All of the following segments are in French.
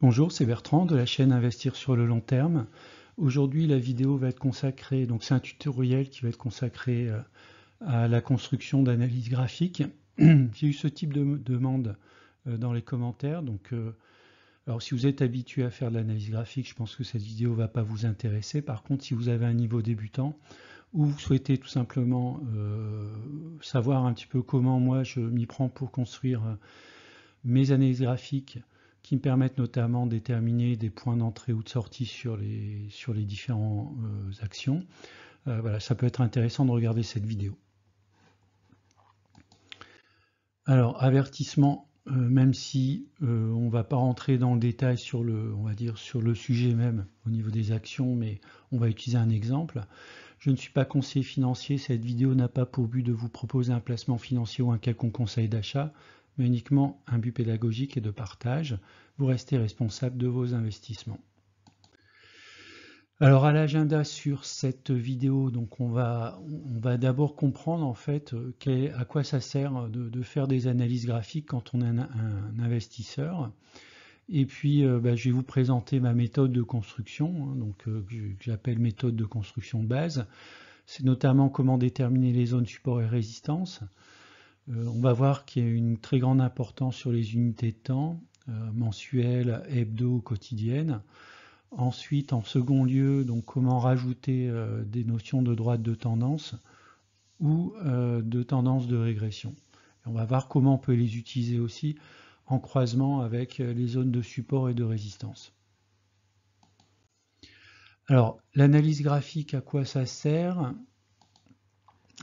Bonjour, c'est Bertrand de la chaîne Investir sur le long terme. Aujourd'hui, la vidéo va être consacrée, donc c'est un tutoriel qui va être consacré à la construction d'analyses graphiques. J'ai eu ce type de demande dans les commentaires, alors si vous êtes habitué à faire de l'analyse graphique, je pense que cette vidéo ne va pas vous intéresser. Par contre, si vous avez un niveau débutant ou vous souhaitez tout simplement savoir un petit peu comment moi je m'y prends pour construire mes analyses graphiques, qui me permettent notamment de déterminer des points d'entrée ou de sortie sur les différentes actions. Voilà, ça peut être intéressant de regarder cette vidéo. Alors, avertissement, même si on ne va pas rentrer dans le détail sur on va dire sur le sujet même au niveau des actions, mais on va utiliser un exemple. Je ne suis pas conseiller financier, cette vidéo n'a pas pour but de vous proposer un placement financier ou un quelconque conseil d'achat, mais uniquement un but pédagogique et de partage. Vous restez responsable de vos investissements. Alors à l'agenda sur cette vidéo, donc on va d'abord comprendre en fait à quoi ça sert de faire des analyses graphiques quand on est un investisseur. Et puis je vais vous présenter ma méthode de construction, que j'appelle méthode de construction de base. C'est notamment comment déterminer les zones support et résistance. On va voir qu'il y a une très grande importance sur les unités de temps, mensuelles, hebdo, quotidiennes. Ensuite, en second lieu, donc comment rajouter des notions de droite de tendance ou de tendance de régression. Et on va voir comment on peut les utiliser aussi en croisement avec les zones de support et de résistance. Alors, l'analyse graphique, à quoi ça sert?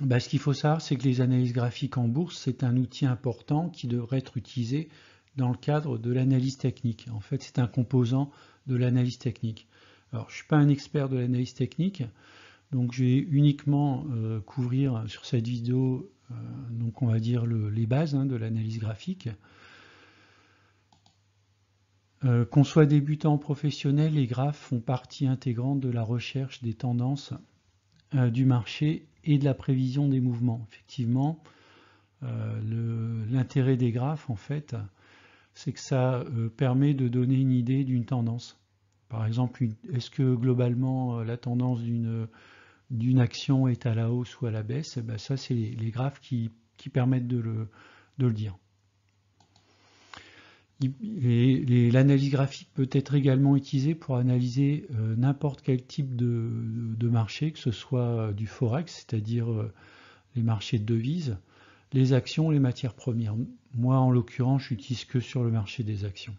Ce qu'il faut savoir, c'est que les analyses graphiques en bourse, c'est un outil important qui devrait être utilisé dans le cadre de l'analyse technique. En fait, c'est un composant de l'analyse technique. Alors, je ne suis pas un expert de l'analyse technique, donc je vais uniquement couvrir sur cette vidéo, donc on va dire les bases de l'analyse graphique. Qu'on soit débutant ou professionnel, les graphes font partie intégrante de la recherche des tendances du marché et de la prévision des mouvements. Effectivement, l'intérêt des graphes, en fait, c'est que ça permet de donner une idée d'une tendance. Par exemple, est-ce que globalement la tendance d'une action est à la hausse ou à la baisse? Ça, c'est les graphes qui permettent de le dire. L'analyse graphique peut être également utilisée pour analyser n'importe quel type de marché, que ce soit du forex, c'est-à-dire les marchés de devises, les actions, les matières premières. Moi, en l'occurrence, je n'utilise que sur le marché des actions.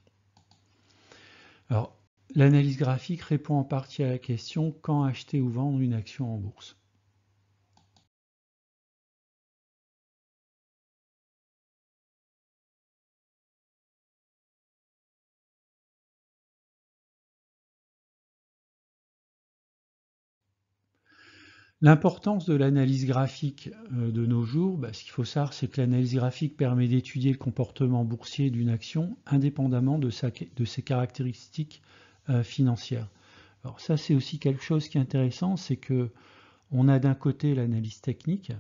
Alors, l'analyse graphique répond en partie à la question quand acheter ou vendre une action en bourse. L'importance de l'analyse graphique de nos jours, ce qu'il faut savoir, c'est que l'analyse graphique permet d'étudier le comportement boursier d'une action indépendamment de ses caractéristiques financières. Alors ça, c'est aussi quelque chose qui est intéressant, c'est que on a d'un côté l'analyse technique,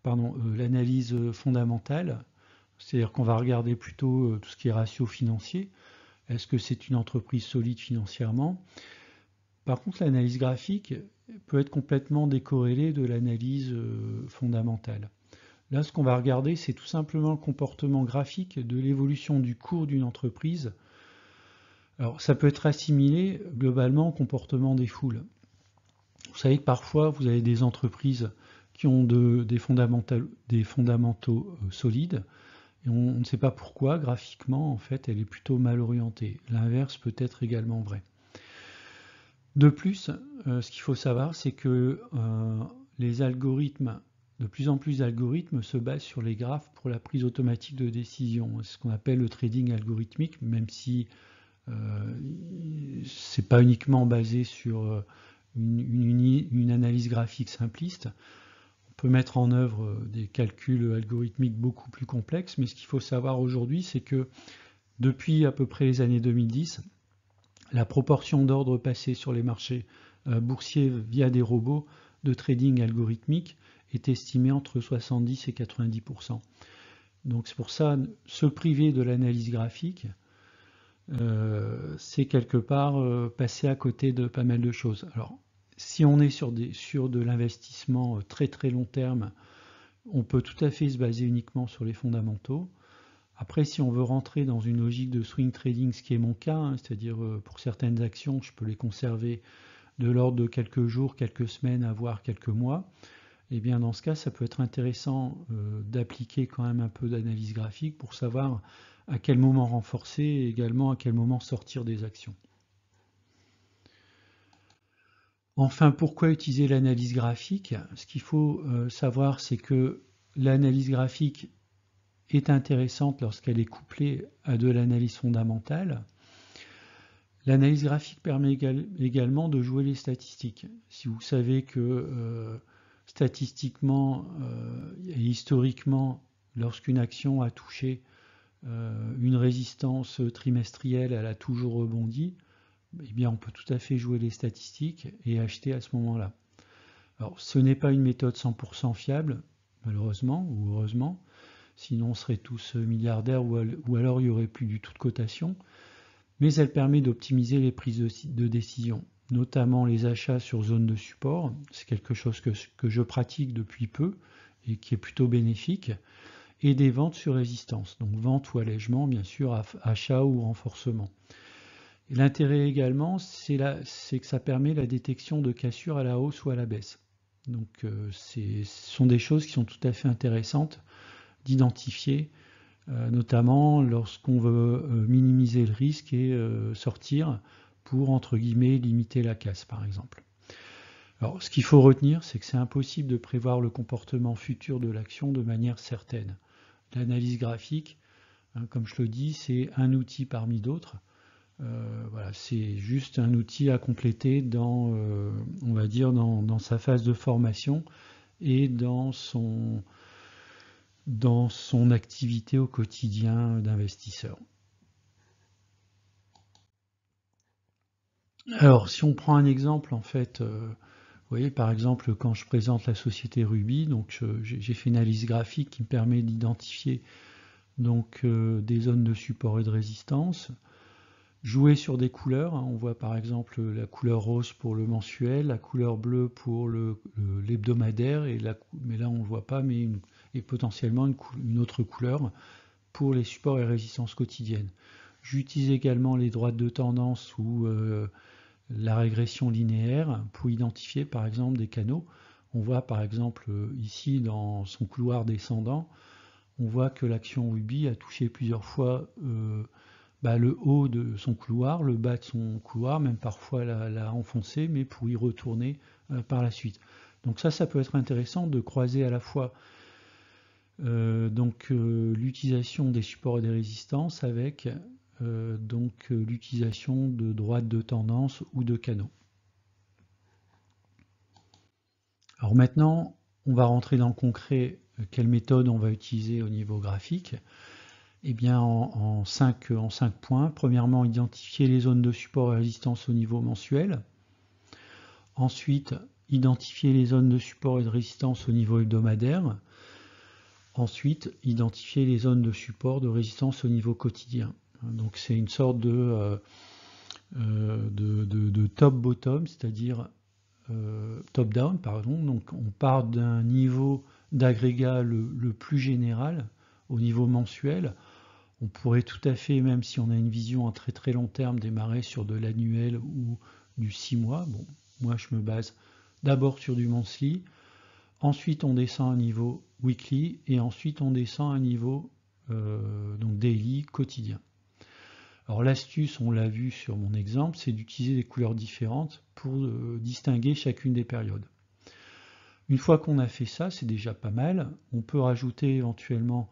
l'analyse fondamentale, c'est-à-dire qu'on va regarder plutôt tout ce qui est ratio financier. Est-ce que c'est une entreprise solide financièrement? Par contre, l'analyse graphique peut être complètement décorrélée de l'analyse fondamentale. Là, ce qu'on va regarder, c'est tout simplement le comportement graphique de l'évolution du cours d'une entreprise. Alors, ça peut être assimilé globalement au comportement des foules. Vous savez que parfois, vous avez des entreprises qui ont des fondamentaux solides, et on ne sait pas pourquoi, graphiquement, en fait, elle est plutôt mal orientée. L'inverse peut être également vrai. De plus, ce qu'il faut savoir, c'est que les algorithmes, de plus en plus d'algorithmes se basent sur les graphes pour la prise automatique de décision. C'est ce qu'on appelle le trading algorithmique, même si c'est pas uniquement basé sur une analyse graphique simpliste. On peut mettre en œuvre des calculs algorithmiques beaucoup plus complexes, mais ce qu'il faut savoir aujourd'hui, c'est que depuis à peu près les années 2010, la proportion d'ordres passés sur les marchés boursiers via des robots de trading algorithmique est estimée entre 70 et 90%. Donc c'est pour ça, se priver de l'analyse graphique, c'est quelque part passer à côté de pas mal de choses. Alors, si on est sur de l'investissement très très long terme, on peut tout à fait se baser uniquement sur les fondamentaux. Après, si on veut rentrer dans une logique de swing trading, ce qui est mon cas, hein, c'est-à-dire pour certaines actions, je peux les conserver de l'ordre de quelques jours, quelques semaines, voire quelques mois, et bien dans ce cas, ça peut être intéressant d'appliquer quand même un peu d'analyse graphique pour savoir à quel moment renforcer et également à quel moment sortir des actions. Enfin, pourquoi utiliser l'analyse graphique? Ce qu'il faut savoir, c'est que l'analyse graphique est intéressante lorsqu'elle est couplée à de l'analyse fondamentale. L'analyse graphique permet également de jouer les statistiques. Si vous savez que statistiquement et historiquement, lorsqu'une action a touché une résistance trimestrielle, elle a toujours rebondi, eh bien on peut tout à fait jouer les statistiques et acheter à ce moment-là. Alors ce n'est pas une méthode 100% fiable, malheureusement ou heureusement, sinon on serait tous milliardaires ou alors il n'y aurait plus du tout de cotation, mais elle permet d'optimiser les prises de décision, notamment les achats sur zone de support. C'est quelque chose que je pratique depuis peu et qui est plutôt bénéfique, et des ventes sur résistance, donc vente ou allègement, bien sûr, achat ou renforcement. L'intérêt également, c'est que ça permet la détection de cassures à la hausse ou à la baisse. Donc ce sont des choses qui sont tout à fait intéressantes d'identifier, notamment lorsqu'on veut minimiser le risque et sortir pour, entre guillemets, limiter la casse, par exemple. Alors, ce qu'il faut retenir, c'est que c'est impossible de prévoir le comportement futur de l'action de manière certaine. L'analyse graphique, hein, comme je le dis, c'est un outil parmi d'autres. Voilà, c'est juste un outil à compléter dans, on va dire, dans sa phase de formation et dans son activité au quotidien d'investisseur. Alors, si on prend un exemple, en fait, vous voyez, par exemple, quand je présente la société Ruby, donc j'ai fait une analyse graphique qui me permet d'identifier donc des zones de support et de résistance. Jouer sur des couleurs, hein, on voit par exemple la couleur rose pour le mensuel, la couleur bleue pour l'hebdomadaire, mais là on ne le voit pas, et potentiellement une autre couleur pour les supports et résistances quotidiennes. J'utilise également les droites de tendance ou la régression linéaire pour identifier par exemple des canaux. On voit par exemple ici dans son couloir descendant, on voit que l'action Ruby a touché plusieurs fois le haut de son couloir, le bas de son couloir, même parfois l'a enfoncé, mais pour y retourner par la suite. Donc ça peut être intéressant de croiser à la fois l'utilisation des supports et des résistances avec l'utilisation de droites de tendance ou de canaux. Alors maintenant, on va rentrer dans le concret. Quelle méthode on va utiliser au niveau graphique? Eh bien, en 5 points. Premièrement, identifier les zones de support et résistance au niveau mensuel. Ensuite, identifier les zones de support et de résistance au niveau hebdomadaire. Ensuite, identifier les zones de support, de résistance au niveau quotidien. Donc c'est une sorte de top-bottom, c'est-à-dire top-down, pardon. Donc on part d'un niveau d'agrégat le plus général au niveau mensuel. On pourrait tout à fait, même si on a une vision à très très long terme, démarrer sur de l'annuel ou du 6 mois. Bon, moi je me base d'abord sur du monthly, ensuite on descend à un niveau weekly et ensuite on descend à un niveau donc daily, quotidien. Alors l'astuce, on l'a vu sur mon exemple, c'est d'utiliser des couleurs différentes pour distinguer chacune des périodes. Une fois qu'on a fait ça, c'est déjà pas mal. On peut rajouter éventuellement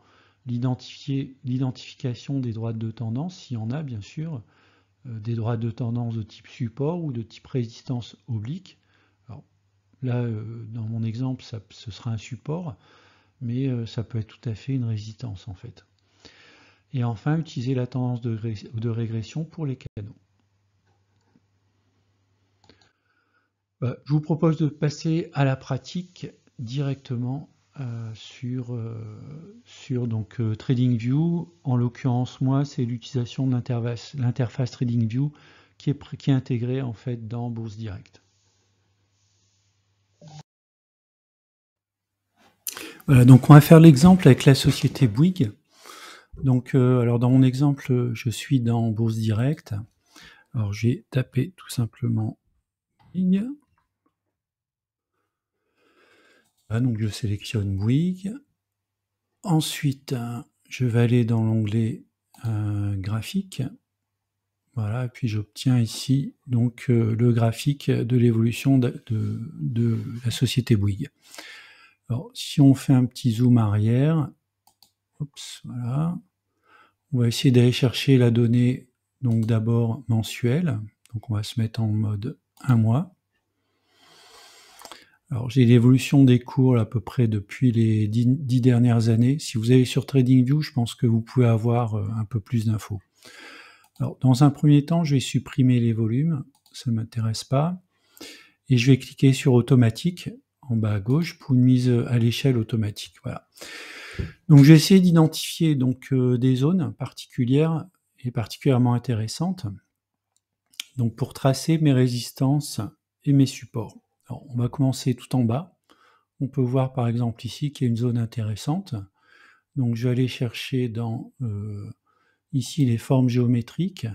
l'identification des droites de tendance, s'il y en a bien sûr, des droites de tendance de type support ou de type résistance oblique. Alors, là, dans mon exemple, ce sera un support, mais ça peut être tout à fait une résistance en fait. Et enfin, utiliser la tendance de régression pour les canaux. Je vous propose de passer à la pratique directement sur donc TradingView. En l'occurrence, moi, c'est l'utilisation de l'interface TradingView qui est intégrée en fait dans Bourse Direct. Voilà, donc on va faire l'exemple avec la société Bouygues. Donc, alors dans mon exemple, je suis dans Bourse Direct. Alors j'ai tapé tout simplement Bouygues. Voilà, donc je sélectionne Bouygues. Ensuite, je vais aller dans l'onglet graphique. Voilà, et puis j'obtiens ici donc le graphique de l'évolution de la société Bouygues. Alors, si on fait un petit zoom arrière, voilà, on va essayer d'aller chercher la donnée, donc d'abord mensuelle. Donc on va se mettre en mode 1 mois. Alors j'ai l'évolution des cours à peu près depuis les 10 dernières années. Si vous allez sur TradingView, je pense que vous pouvez avoir un peu plus d'infos. Alors, dans un premier temps, je vais supprimer les volumes, ça ne m'intéresse pas. Et je vais cliquer sur automatique en bas à gauche pour une mise à l'échelle automatique. Voilà. Donc, je vais essayer d'identifier donc des zones particulières et particulièrement intéressantes. Donc, pour tracer mes résistances et mes supports. Alors, on va commencer tout en bas. On peut voir par exemple ici qu'il y a une zone intéressante. Donc, je vais aller chercher dans ici les formes géométriques,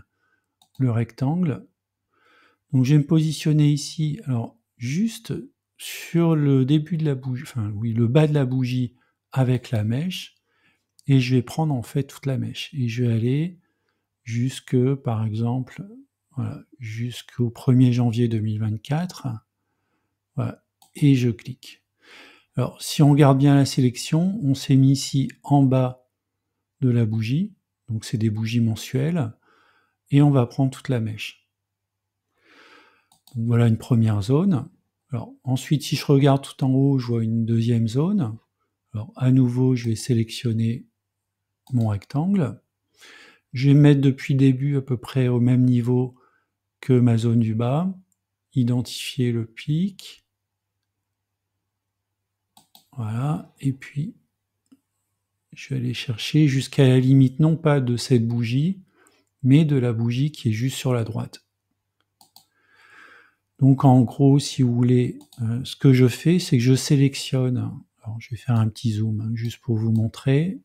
le rectangle. Donc je vais me positionner ici, alors juste sur le début de la bougie, enfin oui, le bas de la bougie avec la mèche, et je vais prendre en fait toute la mèche. Et je vais aller jusque, par exemple, voilà, jusqu'au 1er janvier 2024. Voilà, et je clique. Alors si on regarde bien la sélection, on s'est mis ici en bas de la bougie, donc c'est des bougies mensuelles, et on va prendre toute la mèche. Donc voilà une première zone. Alors, ensuite, si je regarde tout en haut, je vois une deuxième zone. Alors, à nouveau, je vais sélectionner mon rectangle. Je vais mettre depuis le début à peu près au même niveau que ma zone du bas. Identifier le pic. Voilà. Et puis, je vais aller chercher jusqu'à la limite, non pas de cette bougie, mais de la bougie qui est juste sur la droite. Donc, en gros, si vous voulez, ce que je fais, c'est que je sélectionne. Alors, je vais faire un petit zoom, juste pour vous montrer.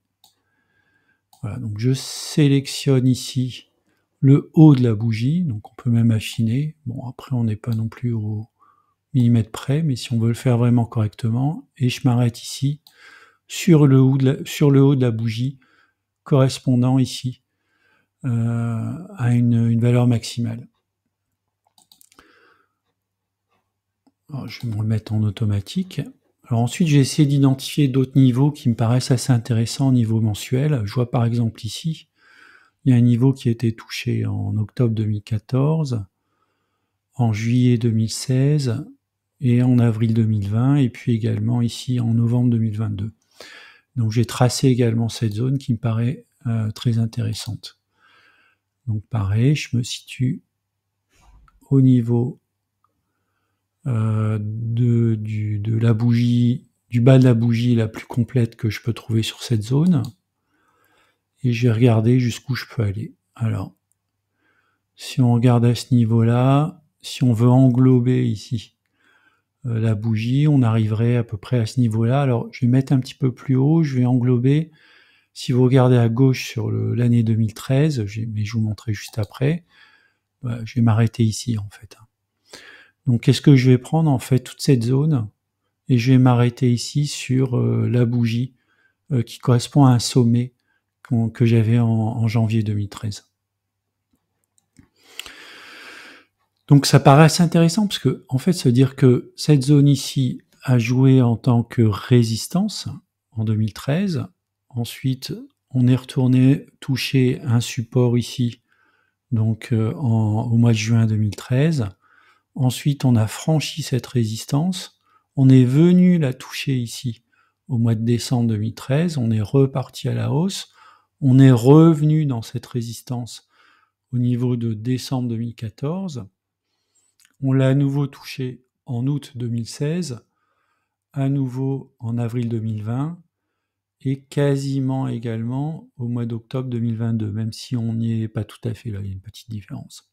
Voilà, donc je sélectionne ici le haut de la bougie, donc on peut même affiner. Bon, après, on n'est pas non plus au millimètre près, mais si on veut le faire vraiment correctement, et je m'arrête ici sur le haut de la bougie, correspondant ici à une valeur maximale. Alors, je vais me remettre en automatique. Alors ensuite, j'ai essayé d'identifier d'autres niveaux qui me paraissent assez intéressants au niveau mensuel. Je vois par exemple ici, il y a un niveau qui a été touché en octobre 2014, en juillet 2016 et en avril 2020, et puis également ici en novembre 2022. Donc j'ai tracé également cette zone qui me paraît très intéressante. Donc pareil, je me situe au niveau de la bougie, du bas de la bougie la plus complète que je peux trouver sur cette zone. Et je vais regarder jusqu'où je peux aller. Alors, si on regarde à ce niveau-là, si on veut englober ici la bougie, on arriverait à peu près à ce niveau-là. Alors, je vais mettre un petit peu plus haut, je vais englober. Si vous regardez à gauche sur l'année 2013, mais je vous montrerai juste après, je vais m'arrêter ici en fait. Donc, qu'est-ce que je vais prendre en fait toute cette zone et je vais m'arrêter ici sur la bougie qui correspond à un sommet que j'avais en janvier 2013. Donc ça paraît assez intéressant parce que en fait, ça veut dire que cette zone ici a joué en tant que résistance en 2013. Ensuite, on est retourné toucher un support ici, donc au mois de juin 2013. Ensuite, on a franchi cette résistance. On est venu la toucher ici au mois de décembre 2013. On est reparti à la hausse. On est revenu dans cette résistance au niveau de décembre 2014. On l'a à nouveau touché en août 2016. à nouveau en avril 2020 et quasiment également au mois d'octobre 2022, même si on n'y est pas tout à fait là, il y a une petite différence.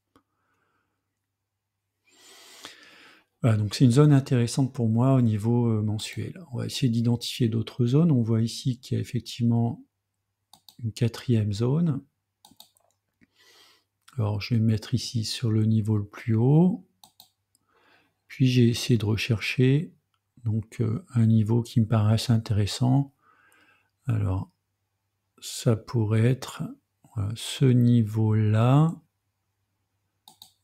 Voilà, donc c'est une zone intéressante pour moi au niveau mensuel. On va essayer d'identifier d'autres zones. On voit ici qu'il y a effectivement une 4e zone. Alors je vais me mettre ici sur le niveau le plus haut. Puis j'ai essayé de rechercher donc un niveau qui me paraisse intéressant. Alors ça pourrait être voilà, ce niveau-là.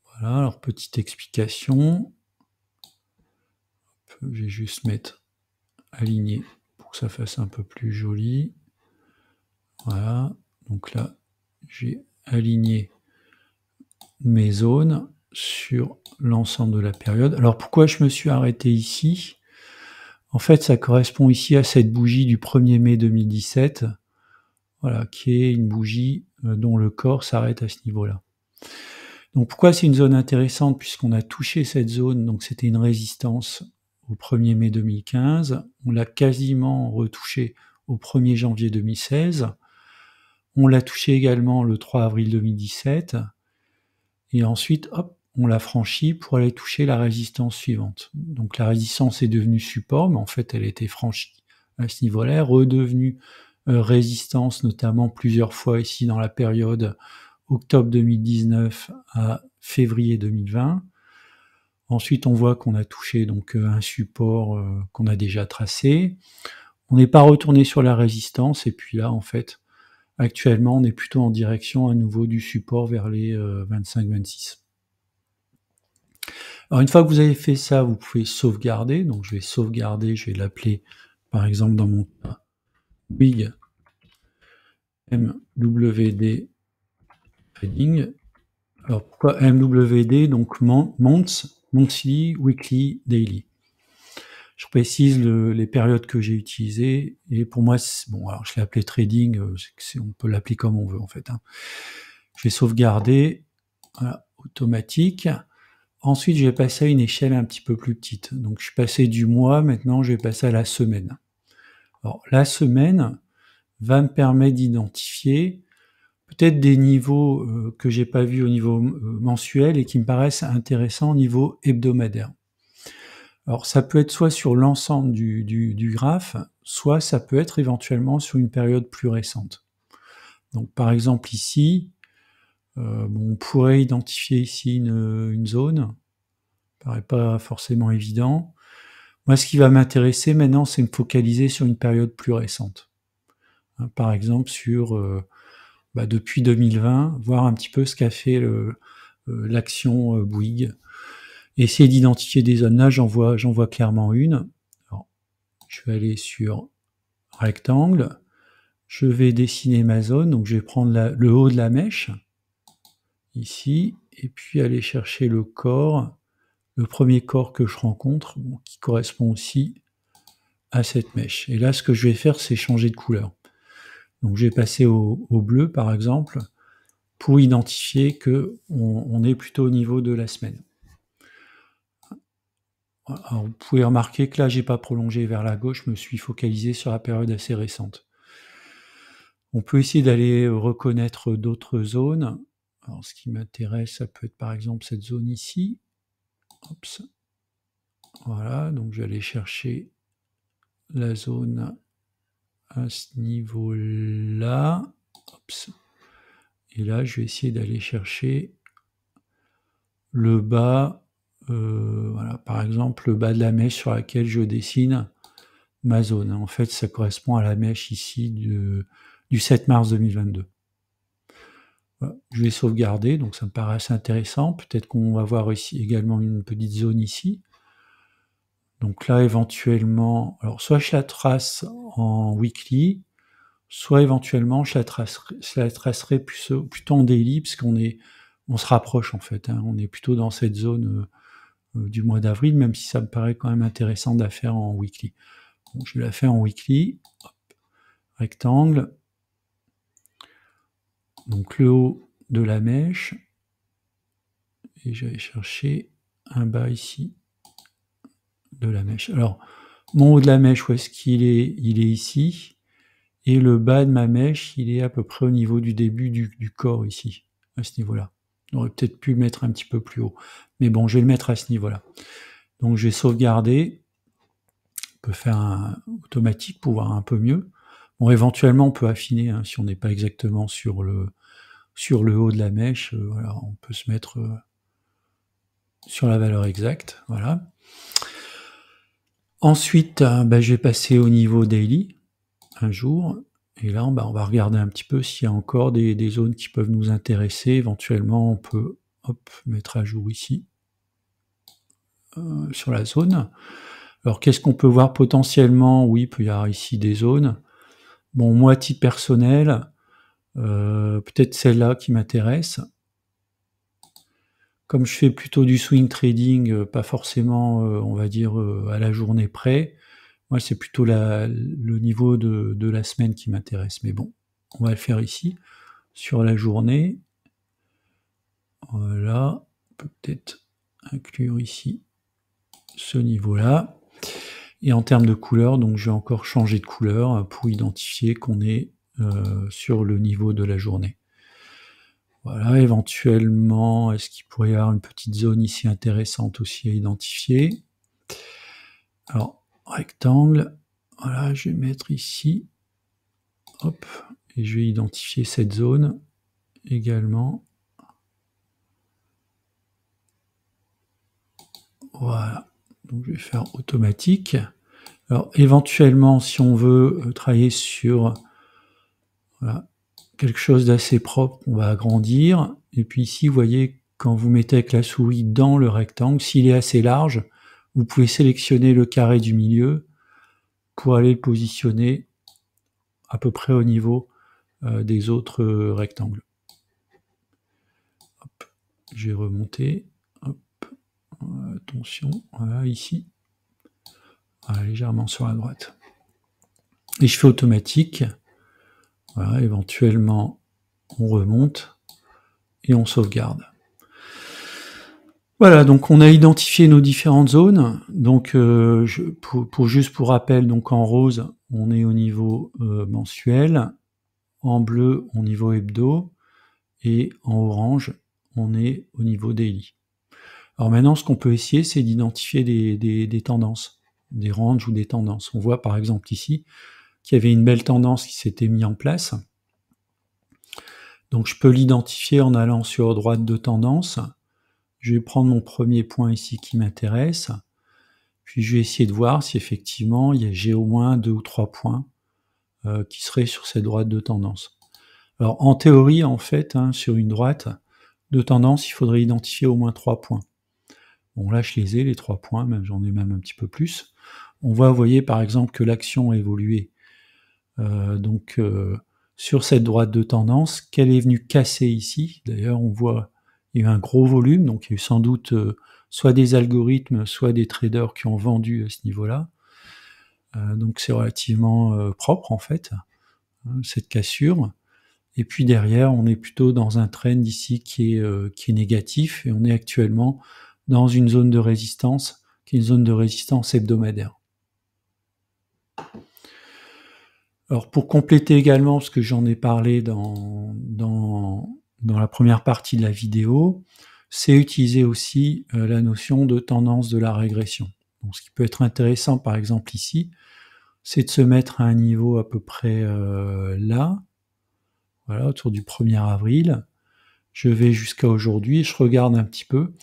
Voilà, alors petite explication. Je vais juste mettre aligné pour que ça fasse un peu plus joli. Voilà, donc là j'ai aligné mes zones sur l'ensemble de la période. Alors pourquoi je me suis arrêté ici? En fait, ça correspond ici à cette bougie du 1er mai 2017, voilà, qui est une bougie dont le corps s'arrête à ce niveau-là. Donc pourquoi c'est une zone intéressante? Puisqu'on a touché cette zone, donc c'était une résistance au 1er mai 2015, on l'a quasiment retouché au 1er janvier 2016, on l'a touché également le 3 avril 2017, et ensuite, hop, on l'a franchi pour aller toucher la résistance suivante. Donc la résistance est devenue support, mais en fait elle a été franchie à ce niveau-là, redevenue résistance, notamment plusieurs fois ici dans la période octobre 2019 à février 2020. Ensuite, on voit qu'on a touché donc un support qu'on a déjà tracé. On n'est pas retourné sur la résistance, et puis là, en fait, actuellement, on est plutôt en direction à nouveau du support vers les 25-26. Alors une fois que vous avez fait ça, vous pouvez sauvegarder. Donc je vais sauvegarder, je vais l'appeler par exemple dans mon cas Big MWD Trading. Alors pourquoi MWD? Donc Monthly, Weekly, Daily. Je précise les périodes que j'ai utilisées, et pour moi, bon, alors je l'ai appelé Trading, on peut l'appeler comme on veut en fait. Je vais sauvegarder, voilà, automatique. Ensuite, je vais passer à une échelle un petit peu plus petite. Donc, je suis passé du mois, maintenant je vais passer à la semaine. Alors, la semaine va me permettre d'identifier peut-être des niveaux que j'ai pas vus au niveau mensuel et qui me paraissent intéressants au niveau hebdomadaire. Alors, ça peut être soit sur l'ensemble du graphe, soit ça peut être éventuellement sur une période plus récente. Donc, par exemple ici, on pourrait identifier ici une zone. Paraît pas forcément évident. Moi, ce qui va m'intéresser maintenant, c'est me focaliser sur une période plus récente. Par exemple, sur depuis 2020, voir un petit peu ce qu'a fait l'action Bouygues. Essayer d'identifier des zones. Là, j'en vois clairement une. Alors, je vais aller sur rectangle. Je vais dessiner ma zone. Donc, je vais prendre le haut de la mèche, ici, et puis aller chercher le corps. Le premier corps que je rencontre, qui correspond aussi à cette mèche. Et là, ce que je vais faire, c'est changer de couleur. Donc, je vais passer au bleu, par exemple, pour identifier qu'on est plutôt au niveau de la semaine. Alors, vous pouvez remarquer que là, j'ai pas prolongé vers la gauche, je me suis focalisé sur la période assez récente. On peut essayer d'aller reconnaître d'autres zones. Alors, ce qui m'intéresse, ça peut être par exemple cette zone ici. Hop. Voilà, donc je vais aller chercher la zone à ce niveau-là. Et là, je vais essayer d'aller chercher le bas, voilà, par exemple, le bas de la mèche sur laquelle je dessine ma zone. En fait, ça correspond à la mèche ici du 7 mars 2022. Voilà, je vais sauvegarder, donc ça me paraît assez intéressant. Peut-être qu'on va voir ici également une petite zone ici. Donc là, éventuellement, alors soit je la trace en weekly, soit éventuellement je la tracerai plutôt en daily, parce on se rapproche en fait, on est plutôt dans cette zone du mois d'avril, même si ça me paraît quand même intéressant de la faire en weekly. Bon, je vais la faire en weekly, hop, rectangle, donc le haut de la mèche, et je vais chercher un bas ici de la mèche. Alors, Mon haut de la mèche, où est-ce qu'il est? Il est ici. Et le bas de ma mèche, il est à peu près au niveau du début du corps ici, à ce niveau-là. J'aurais peut-être pu le mettre un petit peu plus haut. Mais bon, je vais le mettre à ce niveau-là. Donc je vais sauvegarder. On peut faire un automatique pour voir un peu mieux. Bon, éventuellement, on peut affiner hein, si on n'est pas exactement sur le haut de la mèche. Voilà, on peut se mettre sur la valeur exacte. Voilà. Ensuite, je vais passer au niveau daily, un jour. Et là, on va regarder un petit peu s'il y a encore des zones qui peuvent nous intéresser. Éventuellement, on peut mettre à jour ici, sur la zone. Alors, qu'est-ce qu'on peut voir potentiellement? Oui, il peut y avoir ici des zones. Bon, moi, à titre personnel, peut-être celle-là qui m'intéresse. Comme je fais plutôt du swing trading, pas forcément, on va dire, à la journée près, moi, c'est plutôt le niveau de la semaine qui m'intéresse. Mais bon, on va le faire ici, sur la journée. Voilà, on peut peut-être inclure ici ce niveau-là. Et en termes de couleur, donc je vais encore changer de couleur pour identifier qu'on est sur le niveau de la journée. Voilà, éventuellement, est-ce qu'il pourrait y avoir une petite zone ici intéressante aussi à identifier? Alors, rectangle, voilà, je vais mettre ici, hop, et je vais identifier cette zone également. Voilà, donc je vais faire automatique. Alors, éventuellement, si on veut travailler sur voilà, quelque chose d'assez propre, on va agrandir. Et puis ici, vous voyez, quand vous mettez avec la souris dans le rectangle, s'il est assez large, vous pouvez sélectionner le carré du milieu pour aller le positionner à peu près au niveau des autres rectangles. Hop, je vais remonter. Hop, attention, voilà, ici. Voilà, légèrement sur la droite. Et je fais automatique. Voilà, éventuellement, on remonte et on sauvegarde. Voilà, donc on a identifié nos différentes zones. Donc, juste pour rappel, donc en rose, on est au niveau mensuel, en bleu, au niveau hebdo, et en orange, on est au niveau daily. Alors maintenant, ce qu'on peut essayer, c'est d'identifier des tendances, des ranges ou des tendances. On voit par exemple ici qu'il y avait une belle tendance qui s'était mise en place. Donc je peux l'identifier en allant sur droite de tendance. Je vais prendre mon premier point ici qui m'intéresse. Puis je vais essayer de voir si effectivement j'ai au moins 2 ou 3 points qui seraient sur cette droite de tendance. Alors en théorie, en fait, hein, sur une droite de tendance, il faudrait identifier au moins 3 points. Bon là je les ai, les 3 points, même j'en ai même un petit peu plus. On voit, vous voyez par exemple que l'action a évolué. Sur cette droite de tendance, qu'elle est venue casser ici. D'ailleurs, on voit il y a eu un gros volume, donc il y a eu sans doute soit des algorithmes, soit des traders qui ont vendu à ce niveau-là. Donc c'est relativement propre en fait, hein, cette cassure. Et puis derrière, on est plutôt dans un trend ici qui est négatif, et on est actuellement dans une zone de résistance, qui est une zone de résistance hebdomadaire. Alors pour compléter également, parce que j'en ai parlé dans la première partie de la vidéo, c'est utiliser aussi la notion de tendance de la régression. Donc, ce qui peut être intéressant par exemple ici, c'est de se mettre à un niveau à peu près là, voilà, autour du 1er avril. Je vais jusqu'à aujourd'hui et je regarde un petit peu,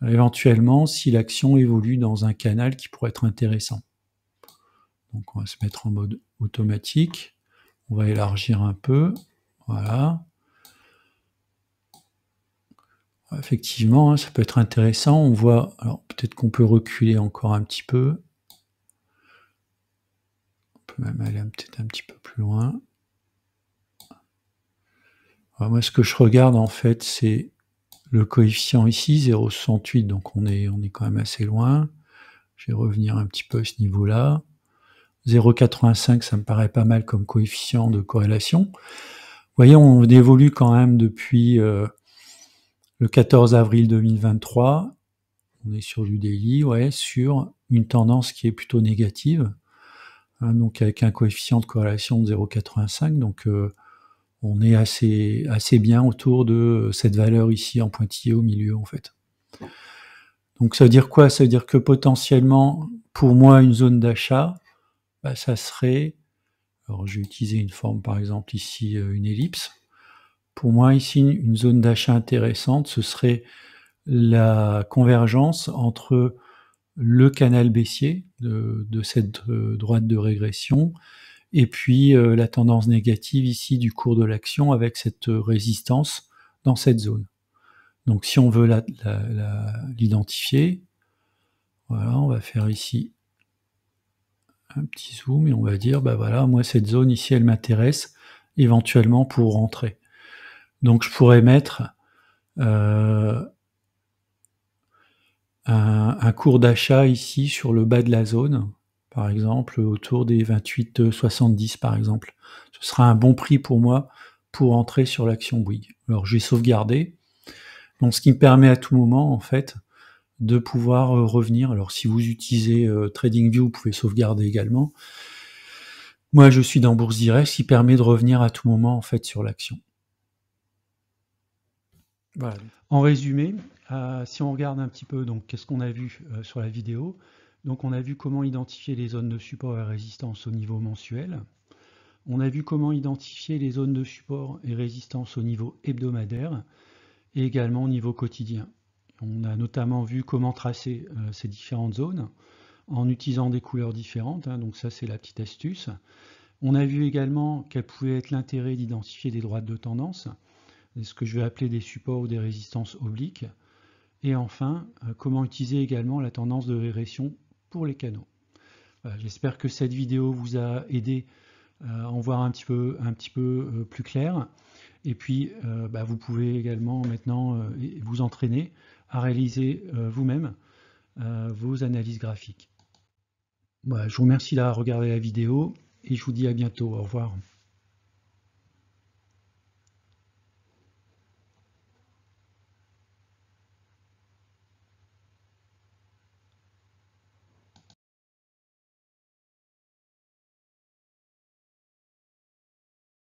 éventuellement, si l'action évolue dans un canal qui pourrait être intéressant. Donc on va se mettre en mode automatique. On va élargir un peu. Voilà. Effectivement, hein, ça peut être intéressant. On voit, alors peut-être qu'on peut reculer encore un petit peu. On peut même aller peut-être un petit peu plus loin. Alors moi, ce que je regarde en fait, c'est le coefficient ici, 0,68, donc on est quand même assez loin. Je vais revenir un petit peu à ce niveau-là. 0,85, ça me paraît pas mal comme coefficient de corrélation. Vous voyez, on évolue quand même depuis le 14 avril 2023. on est sur du daily, ouais, sur une tendance qui est plutôt négative, hein, donc avec un coefficient de corrélation de 0,85, donc on est assez bien autour de cette valeur ici en pointillé au milieu en fait. Donc ça veut dire quoi? Ça veut dire que potentiellement, pour moi, une zone d'achat, bah, ça serait, alors je vais utiliser une forme par exemple ici, une ellipse. Pour moi ici, une zone d'achat intéressante, ce serait la convergence entre le canal baissier de cette droite de régression et puis la tendance négative ici du cours de l'action avec cette résistance dans cette zone. Donc si on veut l'identifier, voilà, on va faire ici un petit zoom et on va dire, bah voilà, moi cette zone ici, elle m'intéresse éventuellement pour rentrer. Donc je pourrais mettre un cours d'achat ici sur le bas de la zone, par exemple autour des 28,70 par exemple. Ce sera un bon prix pour moi pour entrer sur l'action Bouygues. Alors je vais sauvegarder. Donc ce qui me permet à tout moment en fait de pouvoir revenir. Alors si vous utilisez TradingView, vous pouvez sauvegarder également. Moi je suis dans Bourse Direct, ce qui permet de revenir à tout moment en fait sur l'action. Voilà. En résumé, si on regarde un petit peu, donc qu'est-ce qu'on a vu sur la vidéo? Donc on a vu comment identifier les zones de support et résistance au niveau mensuel. On a vu comment identifier les zones de support et résistance au niveau hebdomadaire et également au niveau quotidien. On a notamment vu comment tracer ces différentes zones en utilisant des couleurs différentes, hein, donc ça c'est la petite astuce. On a vu également quel pouvait être l'intérêt d'identifier des droites de tendance, ce que je vais appeler des supports ou des résistances obliques. Et enfin, comment utiliser également la tendance de régression pour les canaux. Voilà, j'espère que cette vidéo vous a aidé à en voir un petit peu plus clair. Et puis, vous pouvez également maintenant vous entraîner à réaliser vous-même vos analyses graphiques. Voilà, je vous remercie d'avoir regardé la vidéo et je vous dis à bientôt. Au revoir.